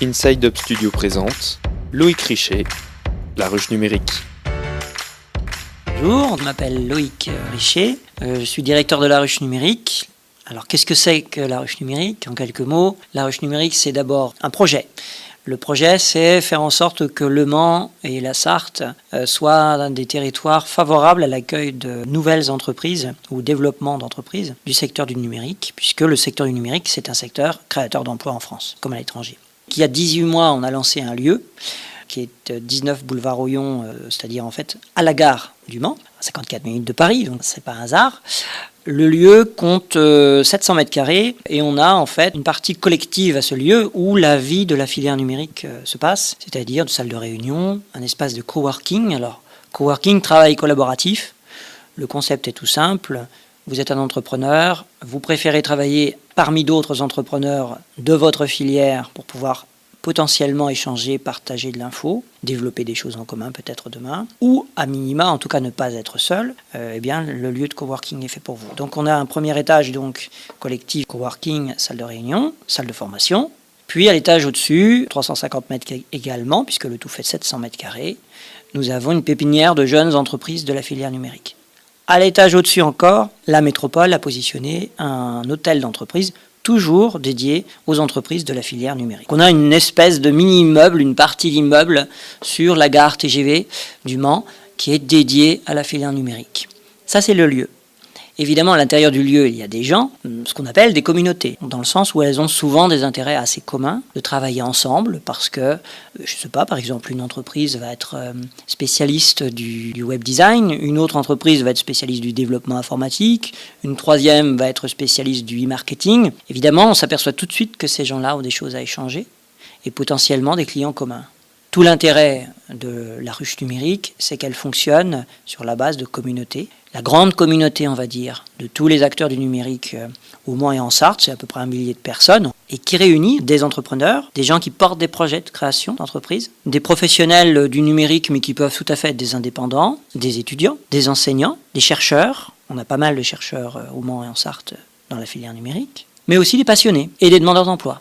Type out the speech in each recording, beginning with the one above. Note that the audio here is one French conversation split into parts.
Inside Up Studio présente Loïc Richet, la ruche numérique. Bonjour, je m'appelle Loïc Richet, je suis directeur de la ruche numérique. Alors qu'est-ce que c'est que la ruche numérique? En quelques mots, la ruche numérique c'est d'abord un projet. Le projet, c'est faire en sorte que Le Mans et la Sarthe soient des territoires favorables à l'accueil de nouvelles entreprises ou au développement d'entreprises du secteur du numérique, puisque le secteur du numérique, c'est un secteur créateur d'emplois en France, comme à l'étranger. Il y a 18 mois, on a lancé un lieu qui est 19 boulevard Oyon, c'est-à-dire en fait à la gare du Mans, à 54 minutes de Paris, donc c'est pas un hasard. Le lieu compte 700 mètres carrés et on a en fait une partie collective à ce lieu où la vie de la filière numérique se passe, c'est-à-dire une salle de réunion, un espace de coworking. Alors, coworking, travail collaboratif. Le concept est tout simple. Vous êtes un entrepreneur, vous préférez travailler parmi d'autres entrepreneurs de votre filière pour pouvoir potentiellement échanger, partager de l'info, développer des choses en commun peut-être demain, ou à minima, en tout cas ne pas être seul, eh bien le lieu de coworking est fait pour vous. Donc on a un premier étage donc collectif coworking, salle de réunion, salle de formation, puis à l'étage au-dessus, 350 mètres également, puisque le tout fait 700 mètres carrés, nous avons une pépinière de jeunes entreprises de la filière numérique. À l'étage au-dessus encore, la métropole a positionné un hôtel d'entreprise toujours dédié aux entreprises de la filière numérique. On a une espèce de mini-immeuble, une partie d'immeuble sur la gare TGV du Mans qui est dédiée à la filière numérique. Ça, c'est le lieu. Évidemment, à l'intérieur du lieu, il y a des gens, ce qu'on appelle des communautés, dans le sens où elles ont souvent des intérêts assez communs de travailler ensemble parce que, je ne sais pas, par exemple, une entreprise va être spécialiste du web design, une autre entreprise va être spécialiste du développement informatique, une troisième va être spécialiste du e-marketing. Évidemment, on s'aperçoit tout de suite que ces gens-là ont des choses à échanger et potentiellement des clients communs. Tout l'intérêt de la ruche numérique, c'est qu'elle fonctionne sur la base de communautés. La grande communauté, on va dire, de tous les acteurs du numérique au Mans et en Sarthe, c'est à peu près 1 millier de personnes, et qui réunit des entrepreneurs, des gens qui portent des projets de création d'entreprise, des professionnels du numérique, mais qui peuvent tout à fait être des indépendants, des étudiants, des enseignants, des chercheurs. On a pas mal de chercheurs au Mans et en Sarthe dans la filière numérique, mais aussi des passionnés et des demandeurs d'emploi.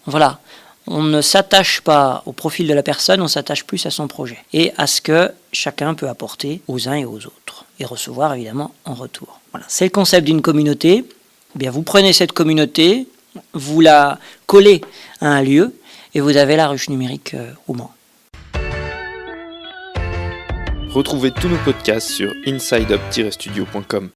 Voilà. On ne s'attache pas au profil de la personne, on s'attache plus à son projet et à ce que chacun peut apporter aux uns et aux autres et recevoir évidemment en retour. Voilà, c'est le concept d'une communauté. Eh bien, vous prenez cette communauté, vous la collez à un lieu et vous avez la ruche numérique au Mans. Retrouvez tous nos podcasts sur insideup-studio.com.